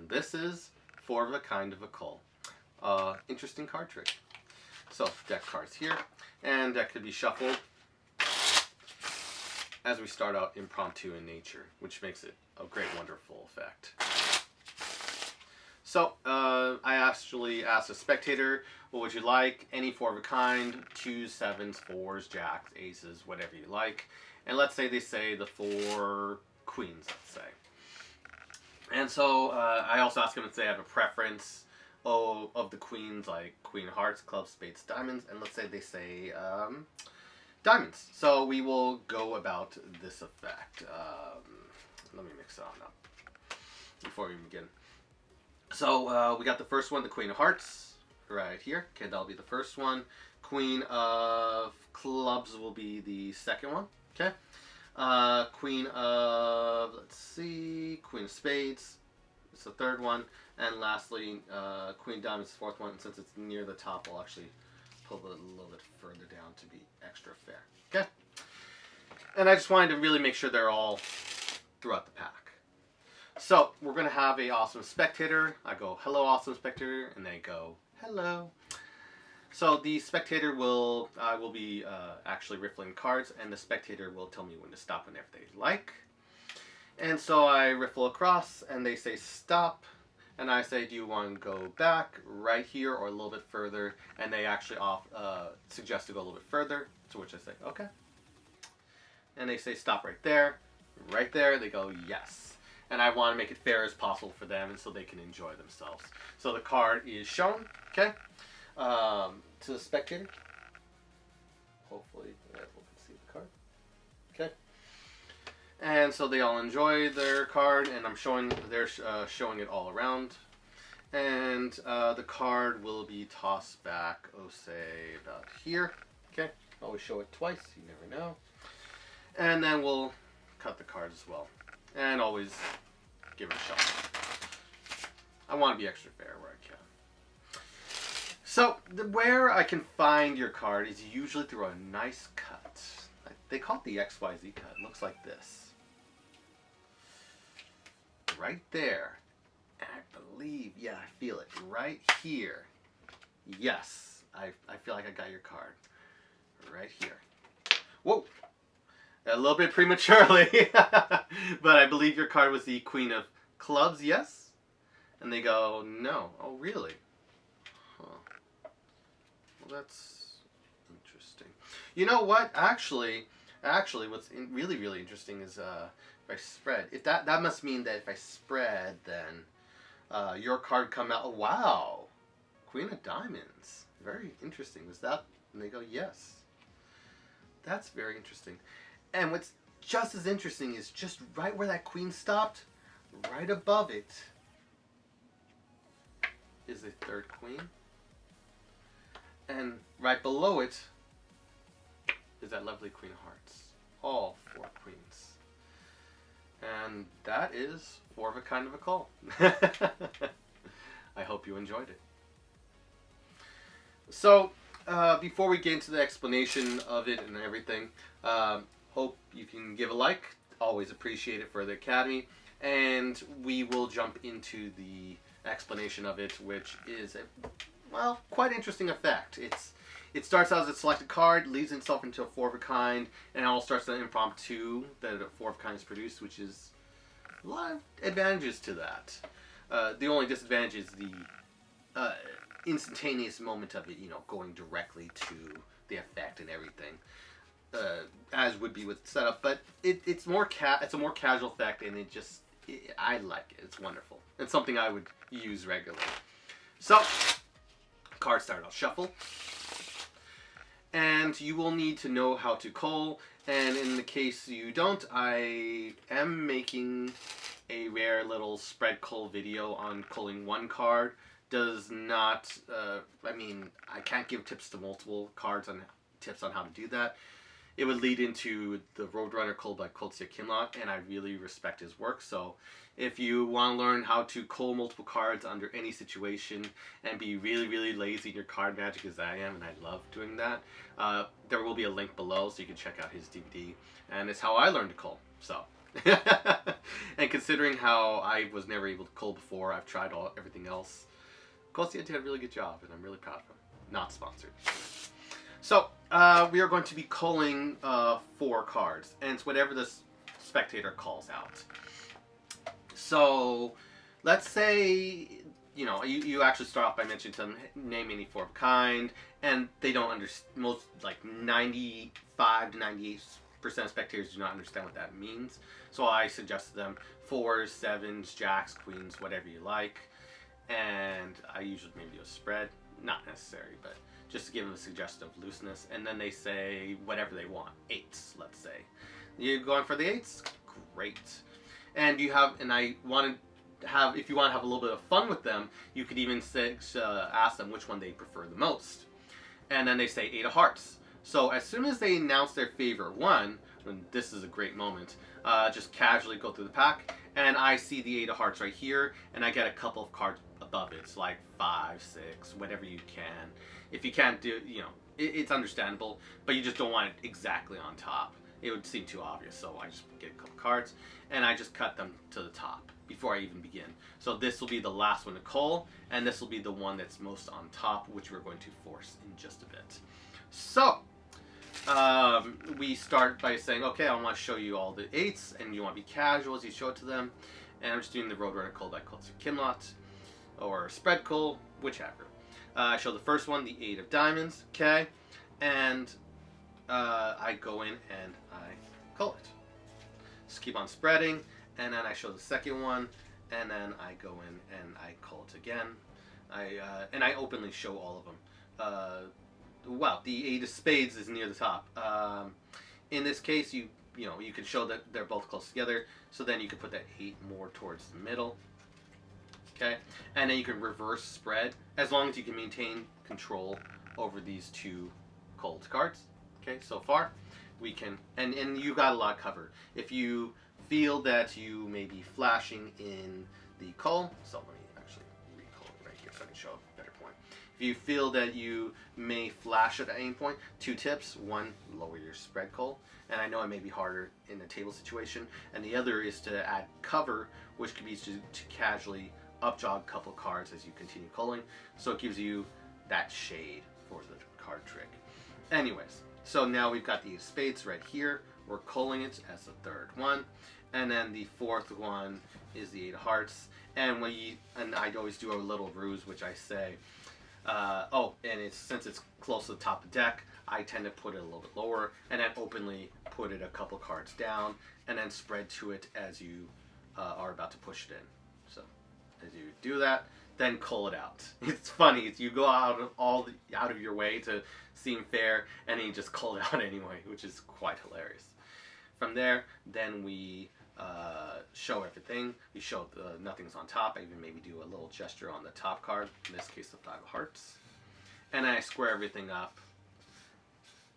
And this is four of a kind of a Cull. Interesting card trick. So deck cards here, and that could be shuffled as we start out impromptu in nature, which makes it a great, wonderful effect. So I actually asked a spectator, what would you like? Any four of a kind, 2s, 7s, 4s, jacks, aces, whatever you like. And let's say they say the 4 queens, let's say. And so I also asked them if they have a preference of the queens, like queen of hearts, clubs, spades, diamonds. And let's say they say diamonds. So we will go about this effect. Let me mix it on up before we begin. So we got the first one, the queen of hearts, right here. Okay, that'll be the first one. Queen of clubs will be the second one. Okay. Queen of, let's see, queen of spades. It's the third one. And lastly, queen of diamonds, the fourth one. And since it's near the top, I'll actually pull it a little bit further down to be extra fair. Okay. And I just wanted to really make sure they're all throughout the pack. So we're going to have a awesome spectator. I go, hello, awesome spectator. And they go, hello. So the spectator will be actually riffling cards, and the spectator will tell me when to stop whenever they like. And so I riffle across, and they say stop. And I say, do you want to go back right here or a little bit further? And they actually suggest to go a little bit further, to which I say, okay. And they say stop right there. Right there, they go, yes. And I want to make it fair as possible for them and so they can enjoy themselves. So the card is shown, okay, to the spectator. Hopefully everyone can see the card. Okay. And so they all enjoy their card, and they're showing it all around. And the card will be tossed back, say, about here. Okay. Always show it twice, you never know. And then we'll cut the card as well. And always give it a shot. I want to be extra fair where I can. So, where I can find your card is usually through a nice cut. They call it the Xyz cut. It looks like this. Right there. And I believe, yeah, I feel it. Right here. Yes. I feel like I got your card. Right here. Whoa. A little bit prematurely. But I believe your card was the Queen of Clubs, yes? And they go, no. Oh, really? Huh. Well, that's interesting. You know what? Actually, what's really, really interesting is if I spread. If that must mean that if I spread, then your card come out. Oh, wow. Queen of Diamonds. Very interesting. Was that? And they go, yes. That's very interesting. And what's just as interesting is just right where that queen stopped, right above it, is a third queen. And right below it is that lovely Queen of Hearts. All 4 queens. And that is four of a kind of a Cull. I hope you enjoyed it. So, before we get into the explanation of it and everything, hope you can give a like. Always appreciate it for the Academy. And we will jump into the explanation of it, which is a, well, quite interesting effect. It starts out as a selected card, leads itself into a four of a kind, and it all starts an impromptu that a four of a kind is produced, which is a lot of advantages to that. The only disadvantage is the instantaneous moment of it, going directly to the effect and everything. As would be with setup, but it's a more casual effect, and I like it. It's wonderful. It's something I would use regularly. So, cards start. I'll shuffle, and you will need to know how to cull. And in the case you don't, I am making a rare little spread cull video on culling one card. Does not. I can't give tips to multiple cards on tips on how to do that. It would lead into the Roadrunner Cull by Kultsia Kinlock, and I really respect his work. So if you want to learn how to cull multiple cards under any situation and be really, really lazy in your card magic as I am, and I love doing that, there will be a link below so you can check out his DVD. And it's how I learned to cull. So And considering how I was never able to cull before, I've tried everything else. Colciente did a really good job, and I'm really proud of him. Not sponsored. So, we are going to be culling 4 cards, and it's whatever this spectator calls out. So, let's say, you know, you actually start off by mentioning to them, name any 4 of a kind, and they don't understand, most, like 95 to 98% of spectators do not understand what that means. So I suggest to them 4s, 7s, jacks, queens, whatever you like. And I usually maybe do a spread, not necessary, but just to give them a suggestion of looseness. And then they say whatever they want, 8s, let's say. You going for the 8s? Great. And you have, and I want to have, if you want to have a little bit of fun with them, you could even ask them which one they prefer the most. And then they say 8 of hearts. So as soon as they announce their favorite one, and this is a great moment, just casually go through the pack, and I see the 8 of hearts right here, and I get a couple of cards above it, so like 5, 6, whatever you can. If you can't do, you know, it's understandable, but you just don't want it exactly on top. It would seem too obvious, so I just get a couple cards, and I just cut them to the top before I even begin. So this will be the last one to cull, and this will be the one that's most on top, which we're going to force in just a bit. So, we start by saying, okay, I want to show you all the 8s, and you want to be casual as you show it to them. And I'm just doing the Roadrunner Cull by Kimlot, or Spread Cull, whichever. I show the first one, the 8 of diamonds, okay, and I go in and I cull it. Just keep on spreading, and then I show the second one, and then I go in and I cull it again. And I openly show all of them. Well, the 8 of spades is near the top. In this case, you can show that they're both close together, so then you can put that 8 more towards the middle. Okay, and then you can reverse spread as long as you can maintain control over these 2 culled cards. Okay, so far we can, and you got a lot covered. If you feel that you may be flashing in the cull, so let me actually re-cull it right here so I can show a better point. If you feel that you may flash at any point, 2 tips. 1, lower your spread cull, and I know it may be harder in a table situation, and the other is to add cover, which could be to casually upjog a couple cards as you continue culling, so it gives you that shade for the card trick. Anyways, so now we've got the 8 of spades right here. We're culling it as the 3rd one, and then the 4th one is the 8 of hearts. And I'd always do a little ruse, which I say, since it's close to the top of the deck, I tend to put it a little bit lower, and then openly put it a couple cards down, and then spread to it as you are about to push it in. So as you do that, then cull it out. It's funny, you go out of your way to seem fair, and then you just cull it out anyway, which is quite hilarious. From there, then we show everything. We show nothing's on top. I even maybe do a little gesture on the top card, in this case the 5 of hearts. And then I square everything up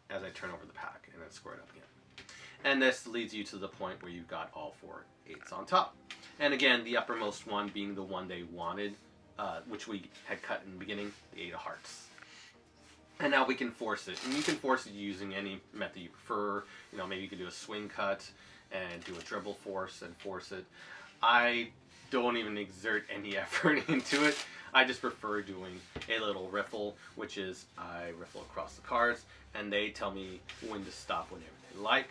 as I turn over the pack, and then square it up again. And this leads you to the point where you've got all 4 8s on top. And again, the uppermost one being the one they wanted, which we had cut in the beginning, the 8 of hearts. And now we can force it. And you can force it using any method you prefer. You know, maybe you can do a swing cut and do a dribble force and force it. I don't even exert any effort into it. I just prefer doing a little riffle, which is I riffle across the cards, and they tell me when to stop whenever they like.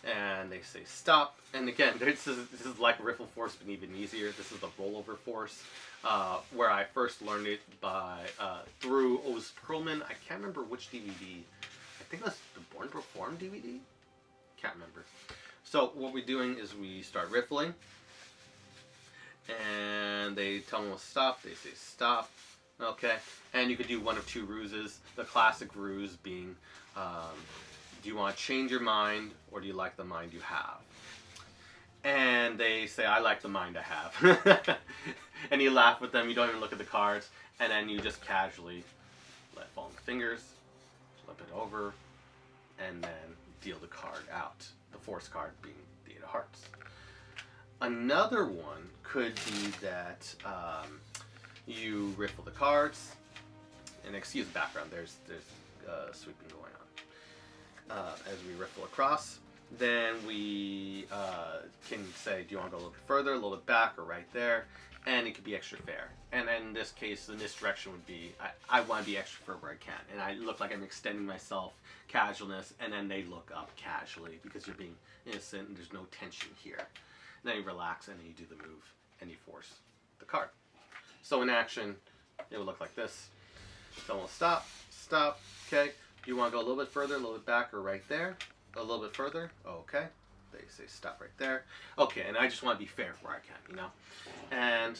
And they say stop. And again, this is like riffle force, but even easier. This is the rollover force, where I first learned it through Oz Perlman. I can't remember which DVD. I think it was the Born to Perform DVD. Can't remember. So what we're doing is we start riffling, and they tell me to stop. They say stop. Okay, and you could do one of 2 ruses. The classic ruse being, do you want to change your mind, or do you like the mind you have? And they say, I like the mind I have. And you laugh with them, you don't even look at the cards, and then you just casually let fall in the fingers, flip it over, and then deal the card out. The force card being the 8 of hearts. Another one could be that you riffle the cards, and excuse the background, there's sweeping going on. As we riffle across, Then we can say, do you want to go a little bit further, a little bit back, or right there? And it could be extra fair. And then in this case, the misdirection would be, I want to be extra fair where I can. And I look like I'm extending myself, casualness, and then they look up casually because you're being innocent and there's no tension here. And then you relax and then you do the move and you force the card. So in action, it would look like this. So we'll stop, okay. Do you want to go a little bit further, a little bit back, or right there? A little bit further, okay. They say stop right there. Okay, and I just want to be fair where I can, you know? And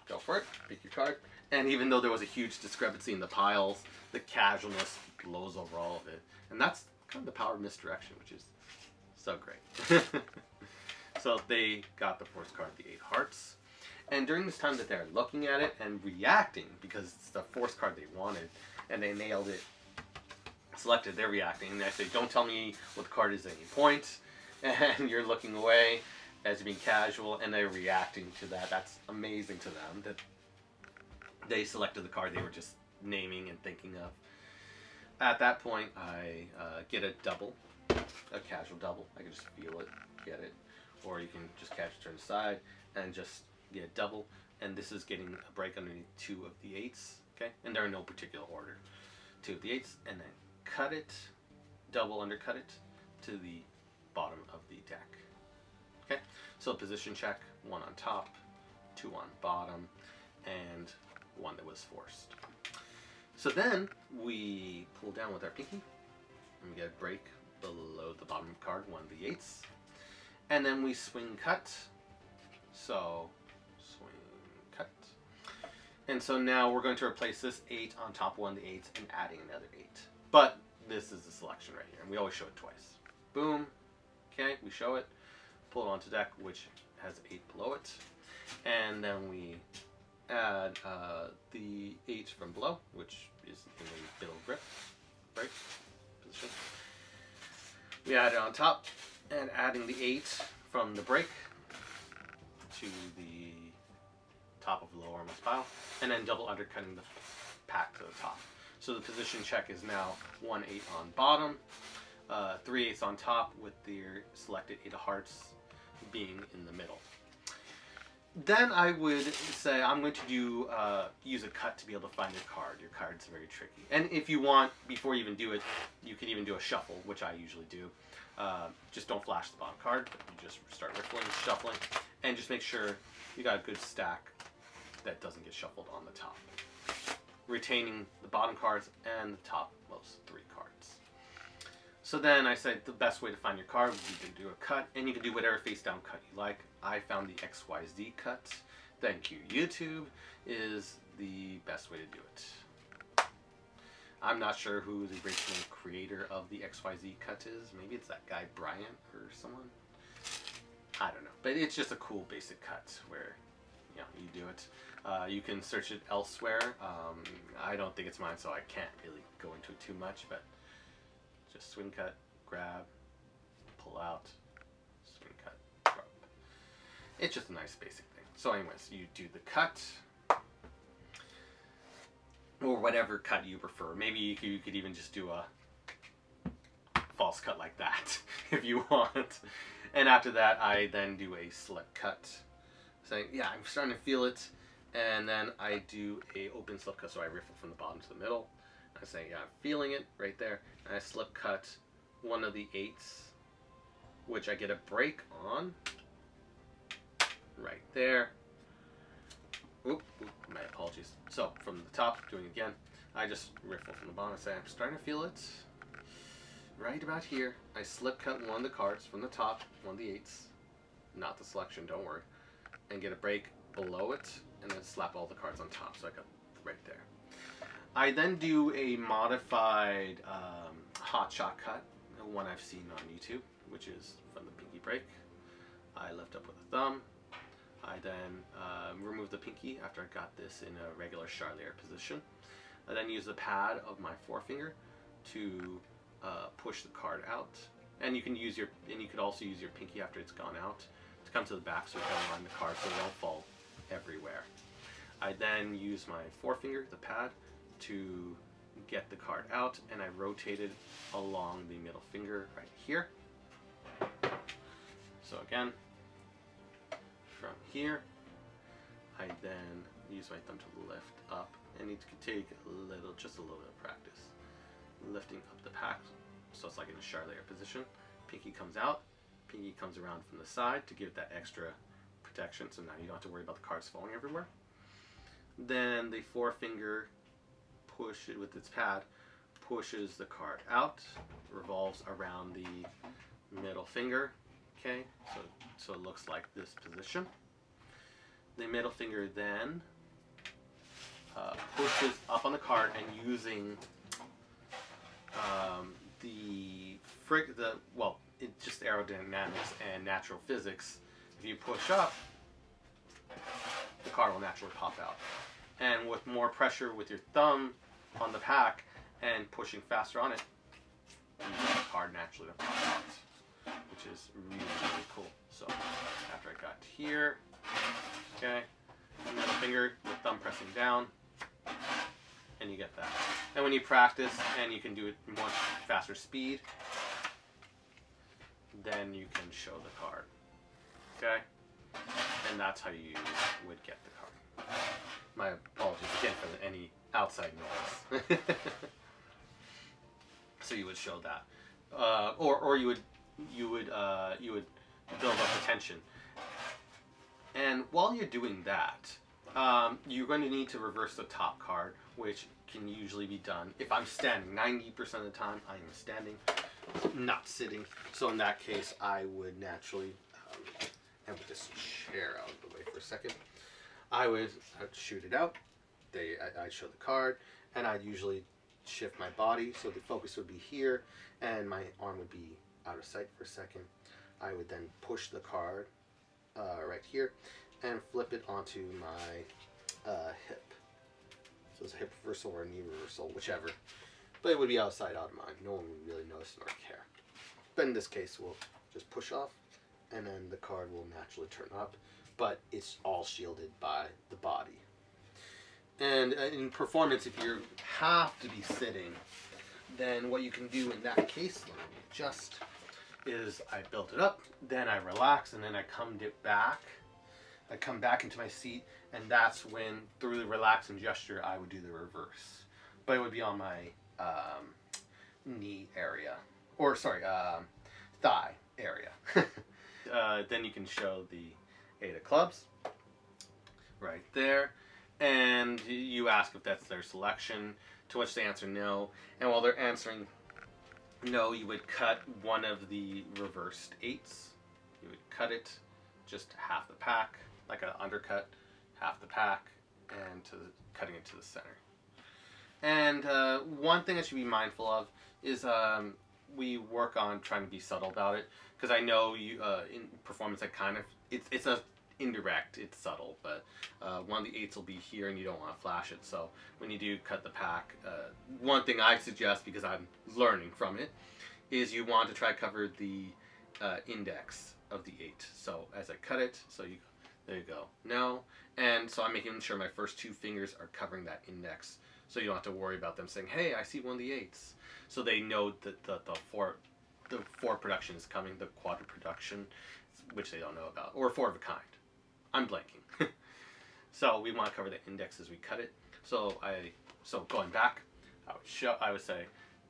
go for it, pick your card. And even though there was a huge discrepancy in the piles, the casualness blows over all of it. And that's kind of the power of misdirection, which is so great. So they got the force card, the 8 hearts. And during this time that they're looking at it and reacting, because it's the force card they wanted, and they nailed it, selected, they're reacting. And I say, don't tell me what the card is at any point. And you're looking away as being casual, and they're reacting to that. That's amazing to them that they selected the card they were just naming and thinking of. At that point, I get a double, a casual double. I can just feel it, get it. Or you can just casually turn aside and just get a double. And this is getting a break underneath 2 of the 8s, okay? And they're in no particular order. 2 of the 8s, and then cut it, double undercut it to the bottom of the deck. Okay, so position check, 1 on top, 2 on bottom, and 1 that was forced. So then we pull down with our pinky, and we get a break below the bottom card, 1 of the 8s, and then we swing cut. So swing cut, and so now we're going to replace this 8 on top of 1 of the 8s and adding another 8. But this is the selection right here, and we always show it twice. Boom. Okay, we show it, pull it onto deck, which has 8 below it, and then we add the 8 from below, which is in the middle grip, right, position. We add it on top, and adding the 8 from the break to the top of the lowermost pile, and then double undercutting the pack to the top. So the position check is now 1 8 on bottom, 3 8s on top, with their selected 8 of hearts being in the middle. Then I would say I'm going to do use a cut to be able to find your card. Your card's very tricky. And if you want, before you even do it, you can even do a shuffle, which I usually do. Just don't flash the bottom card. You just start riffling, shuffling, and just make sure you got a good stack that doesn't get shuffled on the top. Retaining the bottom cards and the topmost 3 cards. So then I said the best way to find your card would be to do a cut, and you can do whatever face down cut you like. I found the Xyz cut, thank you YouTube, is the best way to do it. I'm not sure who the original creator of the Xyz cut is. Maybe it's that guy Bryant or someone. I don't know, but it's just a cool basic cut where, you know, you do it. You can search it elsewhere. I don't think it's mine, so I can't really go into it too much, but just swing cut, grab, pull out, swing cut, drop. It's just a nice basic thing. So anyways, you do the cut, or whatever cut you prefer. Maybe you could even just do a false cut like that if you want. And after that, I then do a slip cut, saying, yeah, I'm starting to feel it. And then I do a open slip cut, so I riffle from the bottom to the middle. I say, yeah, I'm feeling it right there. And I slip cut 1 of the 8s, which I get a break on right there. Oop, my apologies. So from the top, doing it again, I just riffle from the bottom. I say, I'm starting to feel it right about here. I slip cut 1 of the cards from the top, 1 of the 8s, not the selection, don't worry, and get a break below it, and then slap all the cards on top. So I got right there. I then do a modified hot shot cut, one I've seen on YouTube, which is from the pinky break. I lift up with a thumb. I then remove the pinky after I got this in a regular charlier position. I then use the pad of my forefinger to push the card out, and you can use you could also use your pinky after it's gone out to come to the back so it doesn't line the card so they don't fall everywhere. I then use my forefinger, the pad, to get the card out, and I rotate it along the middle finger right here. So again, from here, I then use my thumb to lift up, and it can take just a little bit of practice. Lifting up the pack, so it's like in a Charlier position. Pinky comes out, pinky comes around from the side to give that extra protection, so now you don't have to worry about the cards falling everywhere. Then the forefinger push it with its pad, pushes the card out, revolves around the middle finger, okay, so it looks like this position. The middle finger then pushes up on the card, and using it's just aerodynamics and natural physics. If you push up, the card will naturally pop out. And with more pressure with your thumb on the pack and pushing faster on it, you get the card naturally to pop out, which is really, really cool. So after I got here, okay, middle finger with thumb pressing down, and you get that. And when you practice and you can do it much faster speed, then you can show the card, okay? And that's how you would get the card. My apologies again for any outside noise. So you would show that, or you would build up the tension. And while you're doing that, you're going to need to reverse the top card, which can usually be done. If I'm standing, 90% of the time I am standing, not sitting. So in that case, I would naturally, and with this chair out of the way for a second, I'd shoot it out. I'd show the card, and I'd usually shift my body so the focus would be here, and my arm would be out of sight for a second. I would then push the card right here and flip it onto my hip. So it's a hip reversal or a knee reversal, whichever. But it would be outside out of mind. No one would really notice nor care. But in this case, we'll just push off, and then the card will naturally turn up. But it's all shielded by the body. And in performance, if you have to be sitting, then what you can do in that case, let me adjust, is I build it up, then I relax, and then I come back. I come back into my seat, and that's when, through the relaxing gesture, I would do the reverse. But it would be on my knee area, or sorry, thigh area. Then you can show the 8 of clubs right there, and you ask if that's their selection, to which they answer no. And while they're answering no, you would cut one of the reversed 8s. You would cut it just half the pack, like an undercut, half the pack, and cutting it to the center. And one thing I should be mindful of is we work on trying to be subtle about it, because I know you in performance I kind of it's a indirect, it's subtle, but one of the 8s will be here and you don't want to flash it. So when you do cut the pack, one thing I suggest, because I'm learning from it, is you want to try to cover the index of the 8. So as I cut it, there you go, no, and so I'm making sure my first 2 fingers are covering that index, so you don't have to worry about them saying, hey, I see one of the 8s. So they know that the 4 production is coming, the quadra production, which they don't know about, or 4 of a kind. I'm blanking. So we want to cover the index as we cut it. So going back, I would say,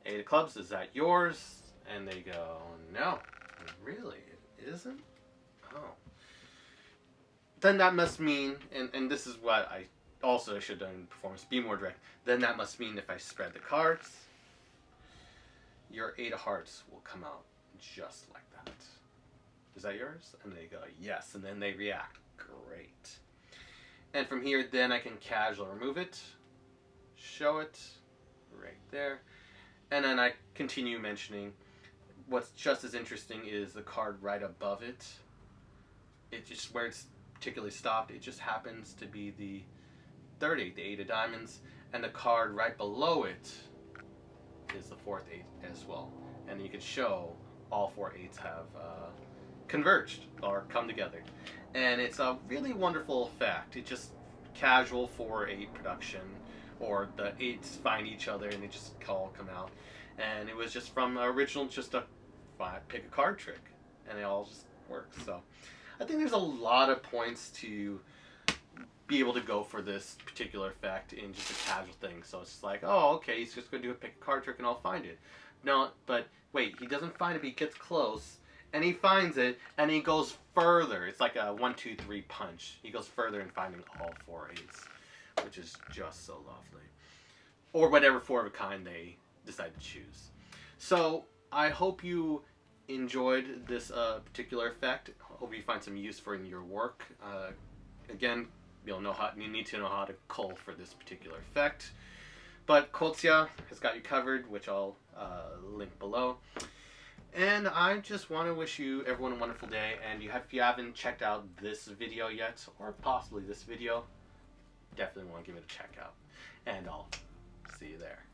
8 of clubs, is that yours? And they go, no, really, it isn't? Oh. Then that must mean, and this is what I also should have done in performance, be more direct. Then that must mean if I spread the cards, your 8 of hearts will come out just like that. Is that yours? And they go, yes. And then they react, great. And from here, then I can casually remove it, show it right there. And then I continue mentioning what's just as interesting is the card right above it. It just, where it's particularly stopped, it just happens to be the 30, the 8 of diamonds, and the card right below it is the 4th 8 as well. And you can show all 4 8s have converged or come together. And it's a really wonderful effect. It's just casual 4-8 production, or the 8s find each other and they just all come out. And it was just from the original, just a pick a card trick, and they all just works. So I think there's a lot of points to be able to go for this particular effect in just a casual thing. So it's just like, oh, okay, he's just going to do a pick a card trick and I'll find it. No, but wait, he doesn't find it, but he gets close, and he finds it, and he goes further. It's like a 1, 2, 3 punch. He goes further in finding all 4 8s, which is just so lovely. Or whatever 4 of a kind they decide to choose. So I hope you enjoyed this particular effect. Hope you find some use for it in your work. Again, you need to know how to cull for this particular effect. But Xyz has got you covered, which I'll link below. And I just want to wish everyone a wonderful day. And if you haven't checked out this video yet, or possibly this video, definitely want to give it a check out. And I'll see you there.